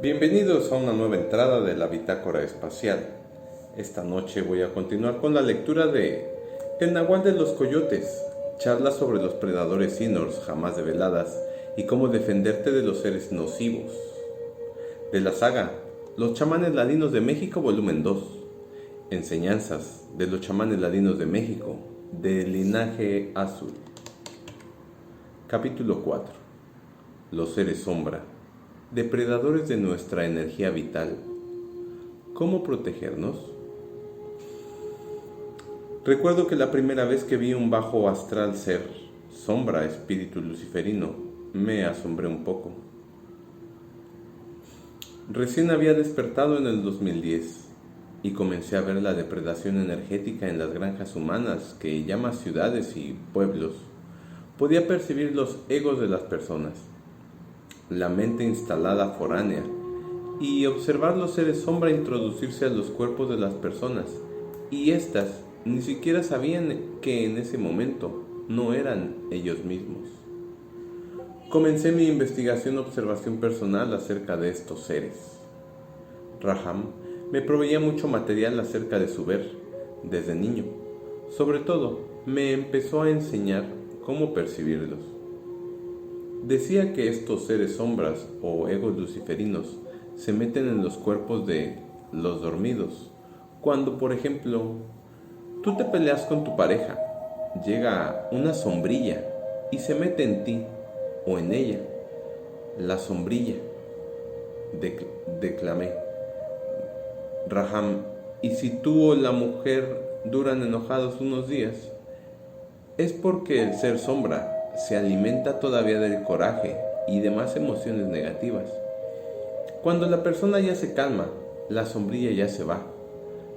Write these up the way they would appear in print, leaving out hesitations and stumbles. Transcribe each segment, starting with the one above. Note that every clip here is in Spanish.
Bienvenidos a una nueva entrada de la Bitácora Espacial. Esta noche voy a continuar con la lectura de El Nahual de los Coyotes, charlas sobre los predadores Inors jamás develadas y cómo defenderte de los seres nocivos. De la saga Los Chamanes Ladinos de México, volumen 2. Enseñanzas de los Chamanes Ladinos de México, del linaje azul. Capítulo 4. Los seres sombra, depredadores de nuestra energía vital. ¿Cómo protegernos? Recuerdo que la primera vez que vi un bajo astral ser, sombra, espíritu luciferino, me asombré un poco. Recién había despertado en el 2010 y comencé a ver la depredación energética en las granjas humanas que llaman ciudades y pueblos. Podía percibir los egos de las personas, la mente instalada foránea, y observar los seres sombra introducirse a los cuerpos de las personas, y éstas ni siquiera sabían que en ese momento no eran ellos mismos. Comencé mi observación personal acerca de estos seres. Raham me proveía mucho material acerca de su ver, desde niño. Sobre todo, me empezó a enseñar cómo percibirlos. Decía que estos seres sombras o egos luciferinos se meten en los cuerpos de los dormidos. Cuando, por ejemplo, tú te peleas con tu pareja, llega una sombrilla y se mete en ti o en ella. La sombrilla, declamé. Raham, y si tú o la mujer duran enojados unos días, es porque el ser sombra se alimenta todavía del coraje y demás emociones negativas. Cuando la persona ya se calma, la sombrilla ya se va.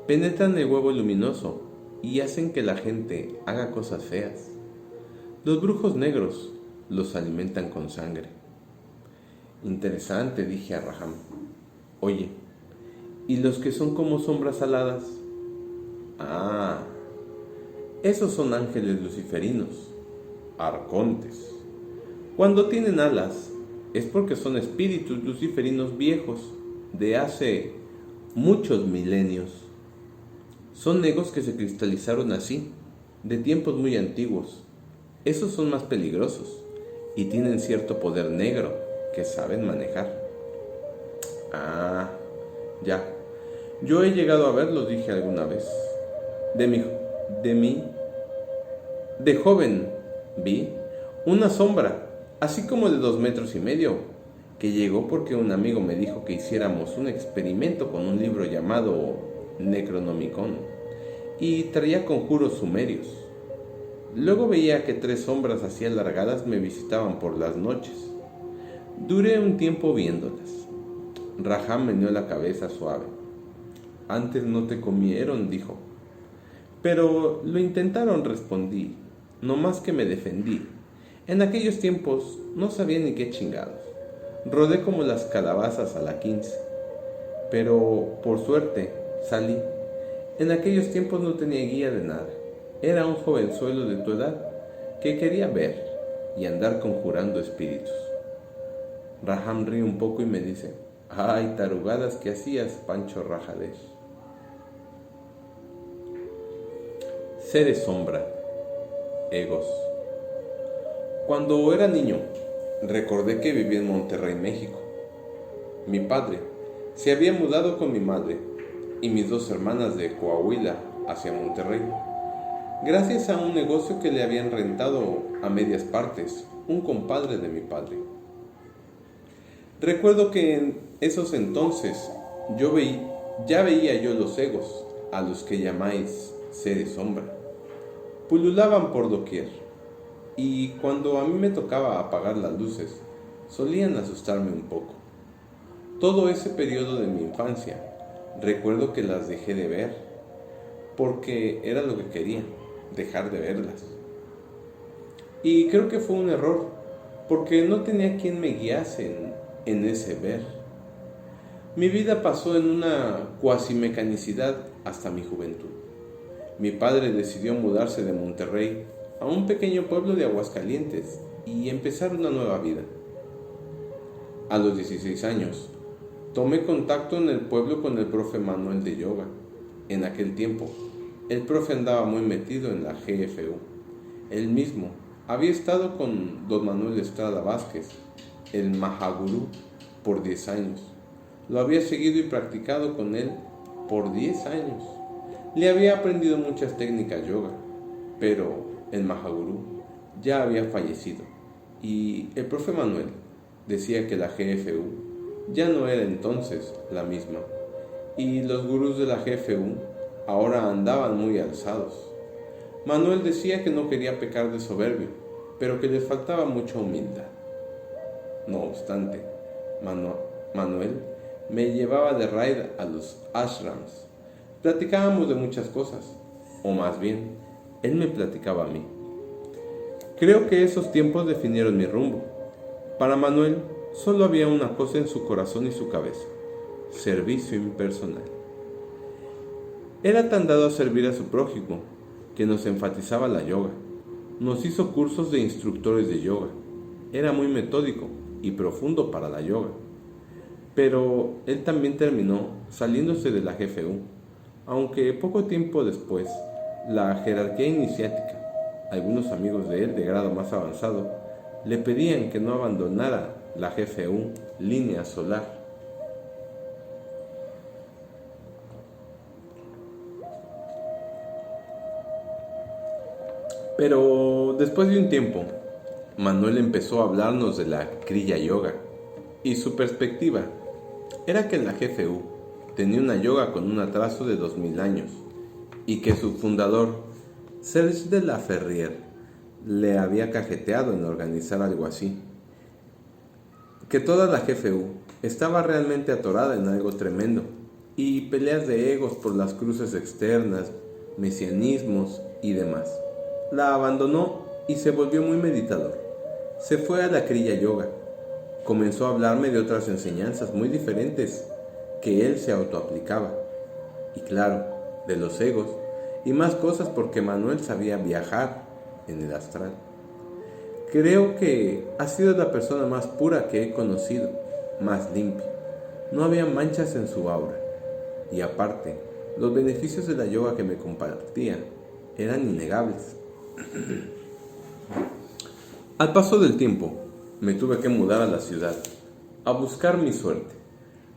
Penetran el huevo luminoso y hacen que la gente haga cosas feas. Los brujos negros los alimentan con sangre. Interesante, dije a Raham. Oye, ¿y los que son como sombras aladas? Ah, esos son ángeles luciferinos, arcontes. Cuando tienen alas es porque son espíritus luciferinos viejos de hace muchos milenios. Son egos que se cristalizaron así, de tiempos muy antiguos. Esos son más peligrosos y tienen cierto poder negro que saben manejar. Ah, ya. Yo he llegado a verlos, dije alguna vez. De joven vi una sombra, así como de 2,5 metros, que llegó porque un amigo me dijo que hiciéramos un experimento con un libro llamado Necronomicon, y traía conjuros sumerios. Luego veía que 3 sombras así alargadas me visitaban por las noches. Duré un tiempo viéndolas. Raham meneó la cabeza suave. Antes no te comieron, dijo. Pero lo intentaron, respondí. No más que me defendí. En aquellos tiempos no sabía ni qué chingados. Rodé como las calabazas a la 15. Pero, por suerte, salí. En aquellos tiempos no tenía guía de nada. Era un jovenzuelo de tu edad que quería ver y andar conjurando espíritus. Raham ríe un poco y me dice: ¡ay, tarugadas que hacías, Pancho Rajades! Seres sombra, egos. Cuando era niño, recordé que vivía en Monterrey, México. Mi padre se había mudado con mi madre y mis 2 hermanas de Coahuila hacia Monterrey, gracias a un negocio que le habían rentado a medias partes un compadre de mi padre. Recuerdo que en esos entonces ya veía yo los egos, a los que llamáis seres sombra. Pululaban por doquier, y cuando a mí me tocaba apagar las luces, solían asustarme un poco. Todo ese periodo de mi infancia, recuerdo que las dejé de ver, porque era lo que quería, dejar de verlas. Y creo que fue un error, porque no tenía quien me guiase en ese ver. Mi vida pasó en una cuasimecanicidad hasta mi juventud. Mi padre decidió mudarse de Monterrey a un pequeño pueblo de Aguascalientes y empezar una nueva vida. A los 16 años, Tomé contacto en el pueblo con el profe Manuel de yoga. En aquel tiempo, el profe andaba muy metido en la GFU. Él mismo había estado con don Manuel Estrada Vázquez, el Mahagurú, por 10 años. Lo había seguido y practicado con él por 10 años. Le había aprendido muchas técnicas yoga, pero el Mahagurú ya había fallecido y el profe Manuel decía que la GFU ya no era entonces la misma y los gurús de la GFU ahora andaban muy alzados. Manuel decía que no quería pecar de soberbio, pero que les faltaba mucha humildad. No obstante, Manuel me llevaba de raid a los ashrams. Platicábamos de muchas cosas, o más bien, él me platicaba a mí. Creo que esos tiempos definieron mi rumbo. Para Manuel solo había una cosa en su corazón y su cabeza: servicio impersonal. Era tan dado a servir a su prójimo que nos enfatizaba la yoga. Nos hizo cursos de instructores de yoga. Era muy metódico y profundo para la yoga. Pero él también terminó saliéndose de la GFU, aunque poco tiempo después la jerarquía iniciática, algunos amigos de él de grado más avanzado, le pedían que no abandonara la GFU línea solar. Pero después de un tiempo, Manuel empezó a hablarnos de la Kriya Yoga y su perspectiva era que la GFU tenía una yoga con un atraso de 2000 años y que su fundador, Serge de la Ferrière, le había cajeteado en organizar algo así. Que toda la GFU estaba realmente atorada en algo tremendo y peleas de egos por las cruces externas, mesianismos y demás. La abandonó y se volvió muy meditador. Se fue a la Kriya Yoga. Comenzó a hablarme de otras enseñanzas muy diferentes que él se autoaplicaba. Y claro, de los egos y más cosas porque Manuel sabía viajar en el astral. Creo que ha sido la persona más pura que he conocido, más limpia. No había manchas en su aura. Y aparte, los beneficios de la yoga que me compartía eran innegables. Al paso del tiempo, me tuve que mudar a la ciudad, a buscar mi suerte.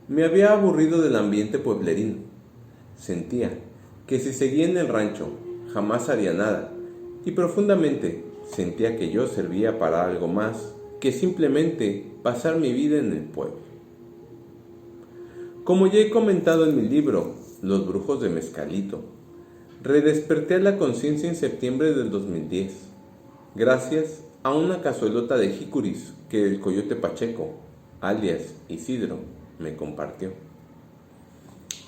Me había aburrido del ambiente pueblerino. Sentía que si seguía en el rancho, jamás haría nada, y profundamente sentía que yo servía para algo más que simplemente pasar mi vida en el pueblo. Como ya he comentado en mi libro, Los Brujos de Mezcalito, redesperté a la conciencia en septiembre del 2010, gracias a una cazuelota de jicuris que el Coyote Pacheco, alias Isidro, me compartió.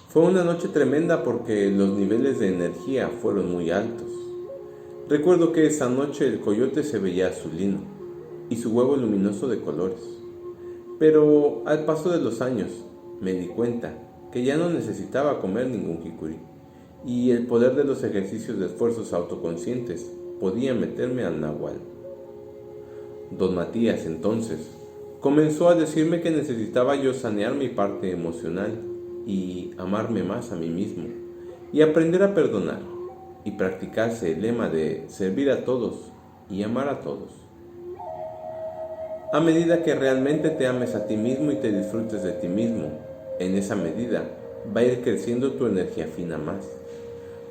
Fue una noche tremenda porque los niveles de energía fueron muy altos. Recuerdo que esa noche el coyote se veía azulino y su huevo luminoso de colores. Pero al paso de los años me di cuenta que ya no necesitaba comer ningún jicuri y el poder de los ejercicios de esfuerzos autoconscientes podía meterme al nahual. Don Matías entonces comenzó a decirme que necesitaba yo sanear mi parte emocional y amarme más a mí mismo y aprender a perdonar y practicarse el lema de servir a todos y amar a todos. A medida que realmente te ames a ti mismo y te disfrutes de ti mismo, en esa medida va a ir creciendo tu energía fina más.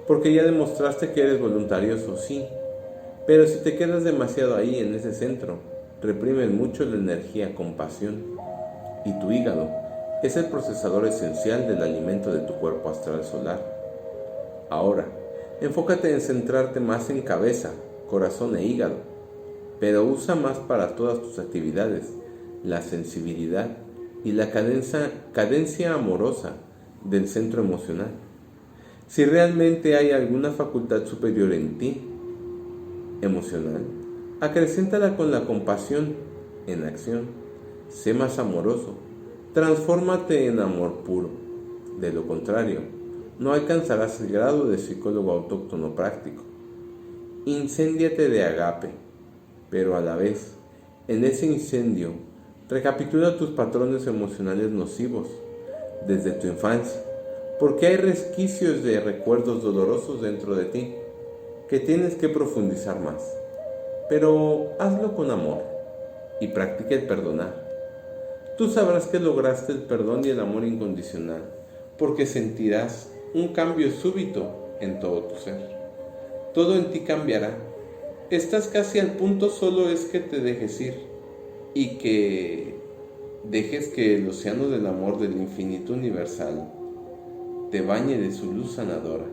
Porque ya demostraste que eres voluntarioso, sí, pero si te quedas demasiado ahí en ese centro, reprimes mucho la energía compasión y tu hígado es el procesador esencial del alimento de tu cuerpo astral solar. Ahora, enfócate en centrarte más en cabeza, corazón e hígado, pero usa más para todas tus actividades la sensibilidad y la cadencia amorosa del centro emocional. Si realmente hay alguna facultad superior en ti, emocional, acrecéntala con la compasión en acción. Sé más amoroso, transfórmate en amor puro. De lo contrario, no alcanzarás el grado de psicólogo autóctono práctico. Incéndiate de agape, pero a la vez, en ese incendio, recapitula tus patrones emocionales nocivos desde tu infancia, porque hay resquicios de recuerdos dolorosos dentro de ti que tienes que profundizar más. Pero hazlo con amor y practica el perdonar. Tú sabrás que lograste el perdón y el amor incondicional, porque sentirás un cambio súbito en todo tu ser. Todo en ti cambiará. Estás casi al punto, solo es que te dejes ir y que dejes que el océano del amor del infinito universal te bañe de su luz sanadora.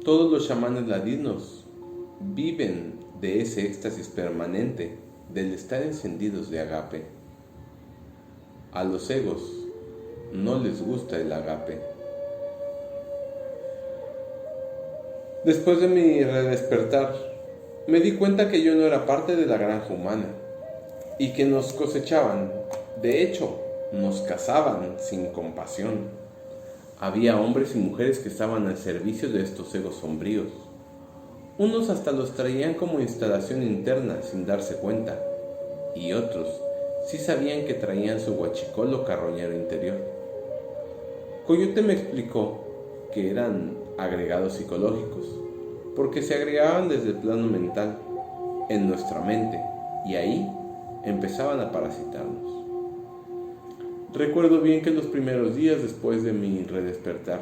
Todos los chamanes ladinos viven de ese éxtasis permanente del estar encendidos de agape. A los egos no les gusta el agape. Después de mi redespertar, me di cuenta que yo no era parte de la granja humana y que nos cosechaban. De hecho, nos cazaban sin compasión. Había hombres y mujeres que estaban al servicio de estos egos sombríos. Unos hasta los traían como instalación interna sin darse cuenta, y otros sí sabían que traían su huachicol o carroñero interior. Coyote me explicó que eran agregados psicológicos, porque se agregaban desde el plano mental, en nuestra mente, y ahí empezaban a parasitarnos. Recuerdo bien que los primeros días después de mi redespertar,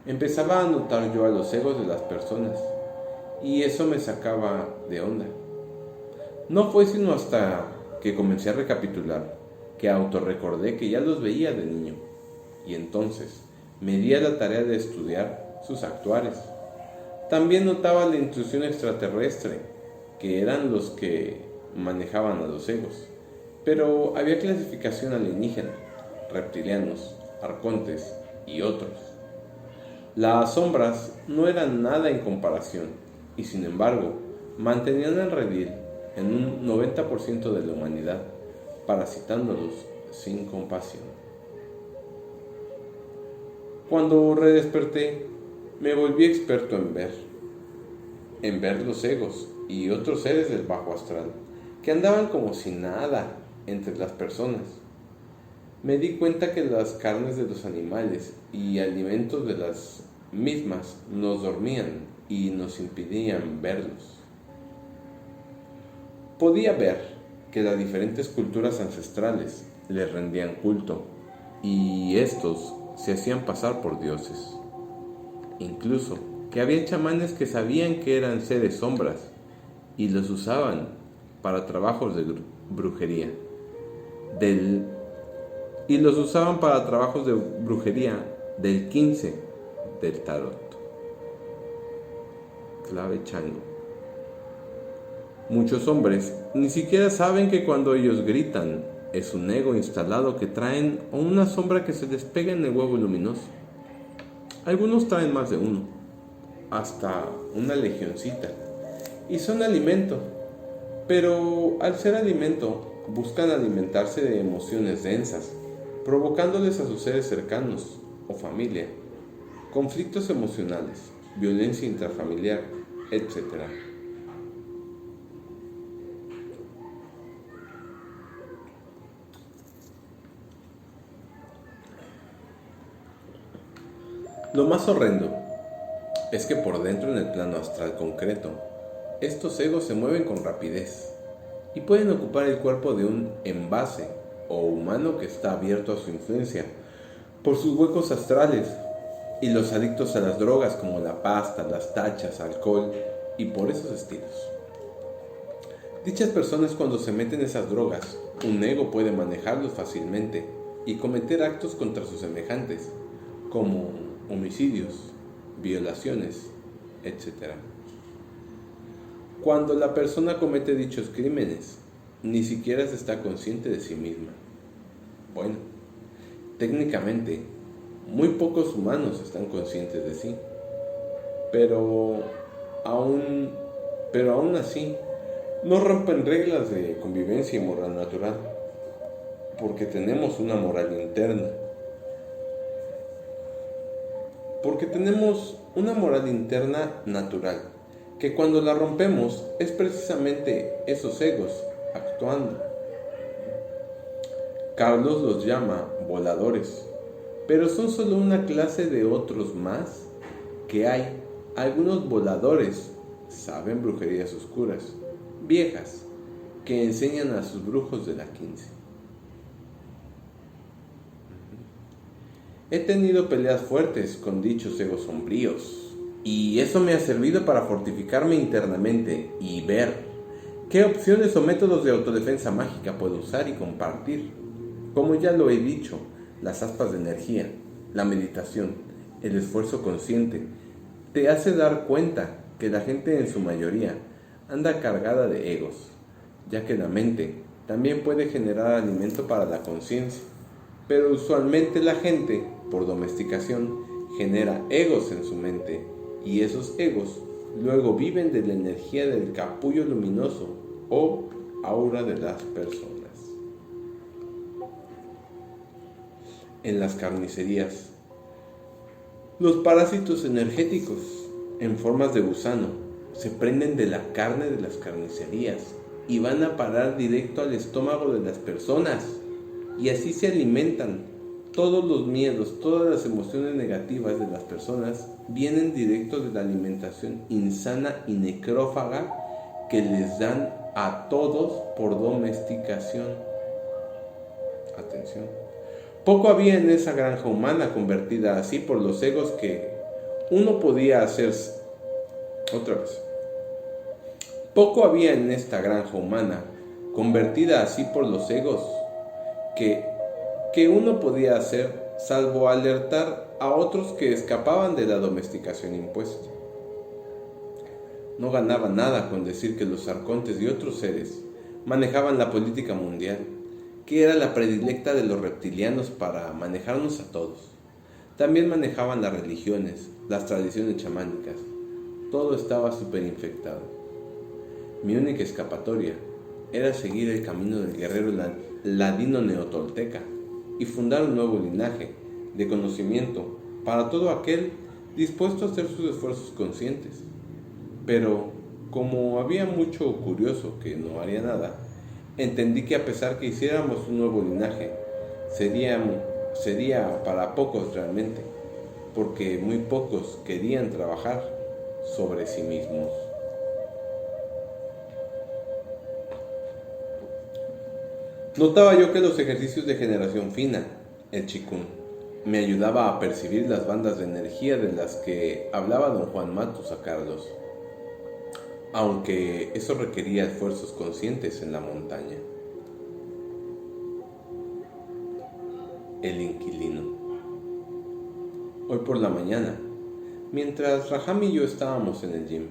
empezaba a notar yo a los egos de las personas, y eso me sacaba de onda. No fue sino hasta que comencé a recapitular, que autorrecordé que ya los veía de niño, y entonces me di a la tarea de estudiar sus actuares. También notaba la intrusión extraterrestre, que eran los que manejaban a los egos, pero había clasificación alienígena, reptilianos, arcontes y otros. Las sombras no eran nada en comparación, y sin embargo mantenían el redil en un 90% de la humanidad, parasitándolos sin compasión. Cuando redesperté, me volví experto en ver los egos y otros seres del bajo astral, que andaban como si nada entre las personas. Me di cuenta que las carnes de los animales y alimentos de las mismas nos dormían y nos impedían verlos. Podía ver que las diferentes culturas ancestrales les rendían culto y estos se hacían pasar por dioses. Incluso que había chamanes que sabían que eran seres sombras y los usaban para trabajos de brujería. Del 15 del tarot. Clave chango. Muchos hombres ni siquiera saben que cuando ellos gritan es un ego instalado que traen o una sombra que se despega en el huevo luminoso. Algunos traen más de uno, hasta una legioncita, y son alimento, pero al ser alimento buscan alimentarse de emociones densas, provocándoles a sus seres cercanos o familia, conflictos emocionales, violencia intrafamiliar, etc. Lo más horrendo es que por dentro en el plano astral concreto, estos egos se mueven con rapidez y pueden ocupar el cuerpo de un envase o humano que está abierto a su influencia por sus huecos astrales, y los adictos a las drogas como la pasta, las tachas, alcohol y por esos estilos. Dichas personas, cuando se meten esas drogas, un ego puede manejarlos fácilmente y cometer actos contra sus semejantes, como homicidios, violaciones, etc. Cuando la persona comete dichos crímenes, ni siquiera se está consciente de sí misma. Bueno, técnicamente, muy pocos humanos están conscientes de sí, pero aún así, no rompen reglas de convivencia y moral natural, porque tenemos una moral interna. Porque tenemos una moral interna natural, que cuando la rompemos es precisamente esos egos actuando. Carlos los llama voladores, pero son solo una clase de otros más que hay. Algunos voladores saben brujerías oscuras, viejas, que enseñan a sus brujos de la 15. He tenido peleas fuertes con dichos egos sombríos, y eso me ha servido para fortificarme internamente y ver qué opciones o métodos de autodefensa mágica puedo usar y compartir. Como ya lo he dicho, las aspas de energía, la meditación, el esfuerzo consciente, te hace dar cuenta que la gente en su mayoría anda cargada de egos, ya que la mente también puede generar alimento para la conciencia, pero usualmente la gente, por domesticación, genera egos en su mente, y esos egos luego viven de la energía del capullo luminoso o aura de las personas. En las carnicerías, los parásitos energéticos en formas de gusano se prenden de la carne de las carnicerías y van a parar directo al estómago de las personas, y así se alimentan. Todos los miedos, todas las emociones negativas de las personas vienen directo de la alimentación insana y necrófaga que les dan a todos por domesticación. Atención. Poco había en esa granja humana convertida así por los egos que uno podía hacer. Otra vez. Poco había en esta granja humana convertida así por los egos que uno podía hacer, salvo alertar a otros que escapaban de la domesticación impuesta. No ganaba nada con decir que los arcontes y otros seres manejaban la política mundial, que era la predilecta de los reptilianos para manejarnos a todos. También manejaban las religiones, las tradiciones chamánicas. Todo estaba superinfectado. Mi única escapatoria era seguir el camino del guerrero ladino neotolteca y fundar un nuevo linaje de conocimiento para todo aquel dispuesto a hacer sus esfuerzos conscientes. Pero como había mucho curioso que no haría nada, entendí que a pesar que hiciéramos un nuevo linaje, sería para pocos realmente, porque muy pocos querían trabajar sobre sí mismos. Notaba yo que los ejercicios de generación fina, el Qigong, me ayudaba a percibir las bandas de energía de las que hablaba don Juan Matus a Carlos, aunque eso requería esfuerzos conscientes en la montaña. El inquilino. Hoy por la mañana, mientras Raham y yo estábamos en el gym,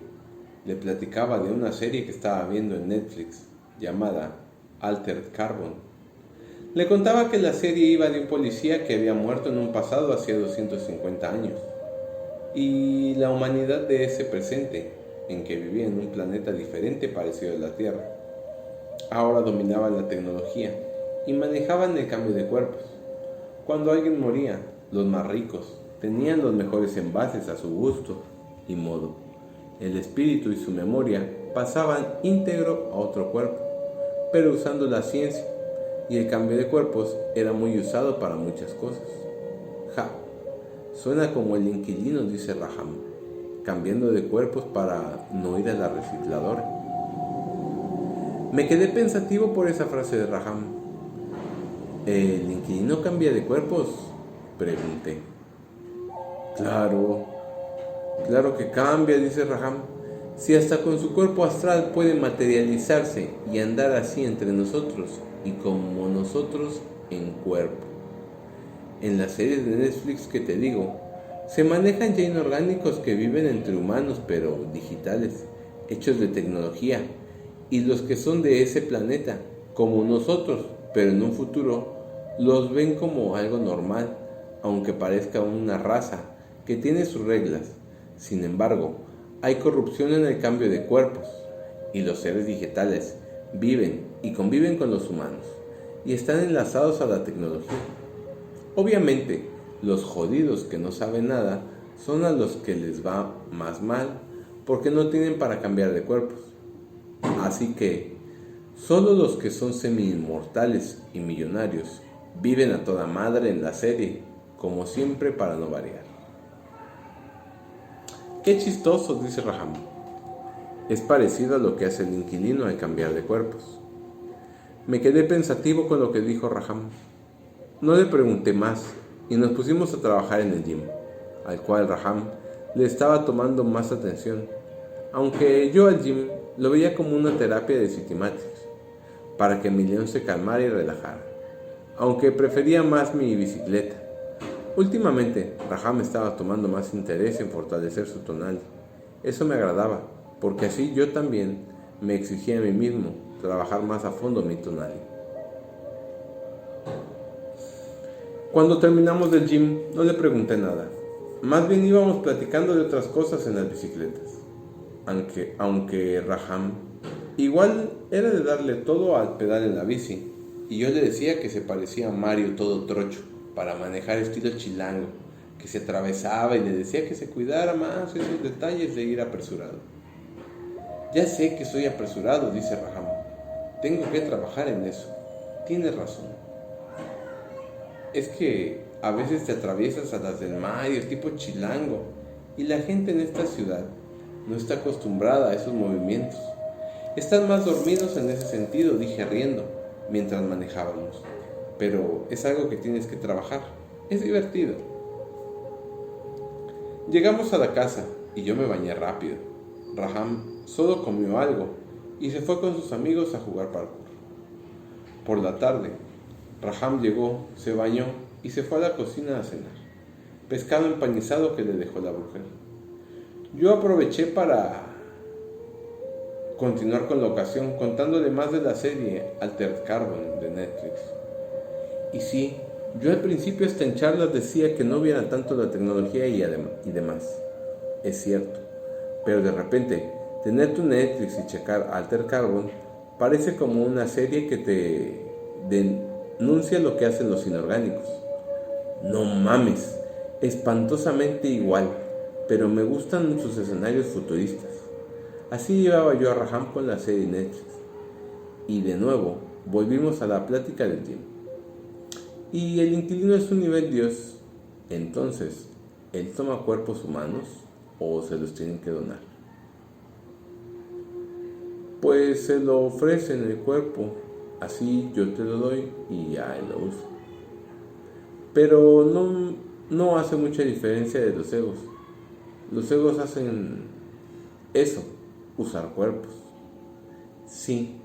le platicaba de una serie que estaba viendo en Netflix llamada Altered Carbon. Le contaba que la serie iba de un policía que había muerto en un pasado hacía 250 años, y la humanidad de ese presente, en que vivía en un planeta diferente parecido a la Tierra, ahora dominaban la tecnología y manejaban el cambio de cuerpos. Cuando alguien moría, los más ricos tenían los mejores envases a su gusto y modo. El espíritu y su memoria pasaban íntegro a otro cuerpo, pero usando la ciencia, y el cambio de cuerpos era muy usado para muchas cosas. Suena como el inquilino, dice Raham, cambiando de cuerpos para no ir a la recicladora. Me quedé pensativo por esa frase de Raham. ¿El inquilino cambia de cuerpos?, pregunté. Claro que cambia, dice Raham. Si hasta con su cuerpo astral puede materializarse y andar así entre nosotros y como nosotros en cuerpo. En las series de Netflix que te digo, se manejan ya inorgánicos que viven entre humanos pero digitales, hechos de tecnología, y los que son de ese planeta, como nosotros, pero en un futuro, los ven como algo normal, aunque parezca una raza que tiene sus reglas. Sin embargo, hay corrupción en el cambio de cuerpos, y los seres digitales viven y conviven con los humanos, y están enlazados a la tecnología. Obviamente, los jodidos que no saben nada son a los que les va más mal, porque no tienen para cambiar de cuerpos. Así que, solo los que son semi-inmortales y millonarios Viven a toda madre en la serie, como siempre para no variar. Qué chistoso, dice Raham. Es parecido a lo que hace el inquilino al cambiar de cuerpos. Me quedé pensativo con lo que dijo Raham. No le pregunté más y nos pusimos a trabajar en el gym, al cual Raham le estaba tomando más atención, aunque yo al gym lo veía como una terapia de cinematics, para que mi león se calmara y relajara, aunque prefería más mi bicicleta. Últimamente, Raham estaba tomando más interés en fortalecer su tonal. Eso me agradaba, porque así yo también me exigía a mí mismo trabajar más a fondo mi tonal. Cuando terminamos del gym, no le pregunté nada. Más bien íbamos platicando de otras cosas en las bicicletas. Aunque Raham igual era de darle todo al pedal en la bici, y yo le decía que se parecía a Mario todo trocho, para manejar estilo chilango, que se atravesaba y le decía que se cuidara más esos detalles de ir apresurado. Ya sé que soy apresurado, dice Raham. Tengo que trabajar en eso. Tienes razón. Es que a veces te atraviesas a las del Mario, tipo chilango, y la gente en esta ciudad no está acostumbrada a esos movimientos. Están más dormidos en ese sentido, dije riendo, mientras manejábamos. Pero es algo que tienes que trabajar. Es divertido. Llegamos a la casa y yo me bañé rápido. Raham solo comió algo y se fue con sus amigos a jugar parkour. Por la tarde, Raham llegó, se bañó y se fue a la cocina a cenar. Pescado empanizado que le dejó la mujer. Yo aproveché para continuar con la ocasión contándole más de la serie Altered Carbon de Netflix. Y sí, yo al principio hasta en charlas decía que no viera tanto la tecnología y demás. Es cierto, pero de repente tener tu Netflix y checar Altered Carbon parece como una serie que te denuncia lo que hacen los inorgánicos. No mames, espantosamente igual, pero me gustan sus escenarios futuristas. Así llevaba yo a Raham con la serie Netflix. Y de nuevo, volvimos a la plática del tiempo. Y el inquilino es un nivel Dios. Entonces, ¿él toma cuerpos humanos o se los tienen que donar? Pues se lo ofrecen el cuerpo, así yo te lo doy y ya él lo usa. Pero no hace mucha diferencia de los egos. Los egos hacen eso, usar cuerpos. Sí,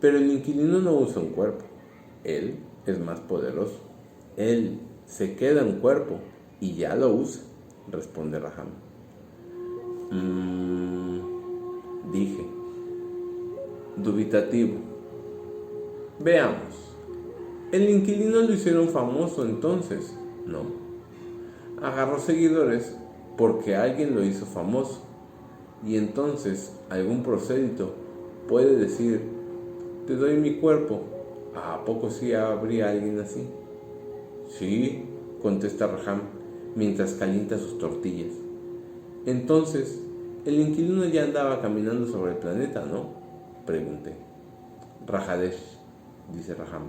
pero el inquilino no usa un cuerpo. Él es más poderoso. Él se queda en cuerpo y ya lo usa, responde Raham. Dije, dubitativo. Veamos. El inquilino lo hicieron famoso entonces, ¿no? Agarró seguidores porque alguien lo hizo famoso. Y entonces algún prosélito puede decir, te doy mi cuerpo. ¿A poco sí habría alguien así? Sí, contesta Raham mientras calienta sus tortillas. Entonces, el inquilino ya andaba caminando sobre el planeta, ¿no? Pregunté. Rajadesh, dice Raham,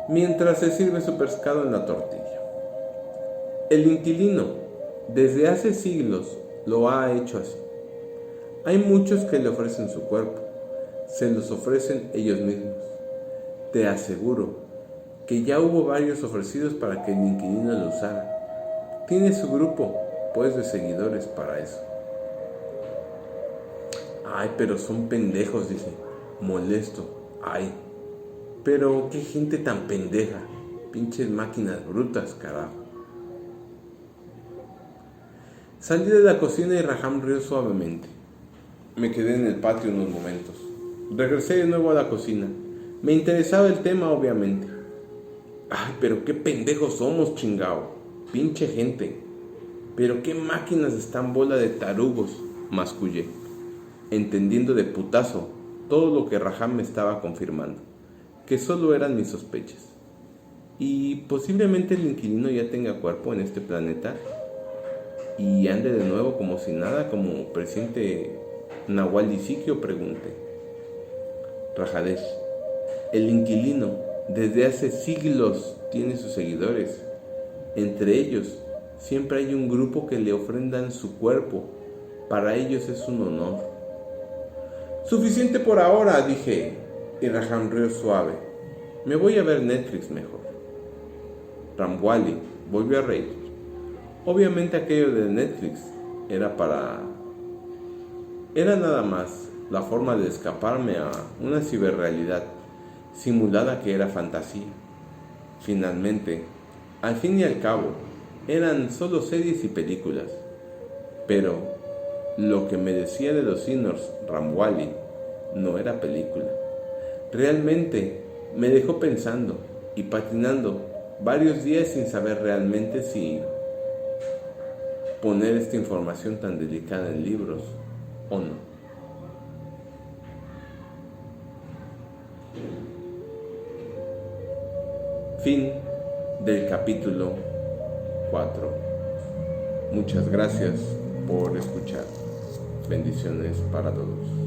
mientras se sirve su pescado en la tortilla. El inquilino, desde hace siglos, lo ha hecho así. Hay muchos que le ofrecen su cuerpo, se los ofrecen ellos mismos. Te aseguro que ya hubo varios ofrecidos para que el inquilino lo usara. Tiene su grupo, pues, de seguidores para eso. Ay, pero son pendejos, dice, molesto. Ay, pero qué gente tan pendeja. Pinches máquinas brutas, carajo. Salí de la cocina y Raham rió suavemente. Me quedé en el patio unos momentos. Regresé de nuevo a la cocina. Me interesaba el tema, obviamente. Ay, pero qué pendejos somos, chingao. Pinche gente. Pero qué máquinas están bola de tarugos, mascullé, entendiendo de putazo todo lo que Raham me estaba confirmando, que solo eran mis sospechas. Y posiblemente el inquilino ya tenga cuerpo en este planeta y ande de nuevo como si nada, como presidente Nahual Disiquio, pregunté. Rajadesh, el inquilino desde hace siglos tiene sus seguidores. Entre ellos, siempre hay un grupo que le ofrendan su cuerpo. Para ellos es un honor. Suficiente por ahora, dije, y Raham rió suave. Me voy a ver Netflix mejor. Ramwali volvió a reír. Obviamente aquello de Netflix era nada más la forma de escaparme a una ciberrealidad simulada que era fantasía. Finalmente, al fin y al cabo, eran solo series y películas. Pero lo que me decía de los Sinners Ramwali no era película. Realmente me dejó pensando y patinando varios días sin saber realmente si poner esta información tan delicada en libros o no. Fin del capítulo 4. Muchas gracias por escuchar. Bendiciones para todos.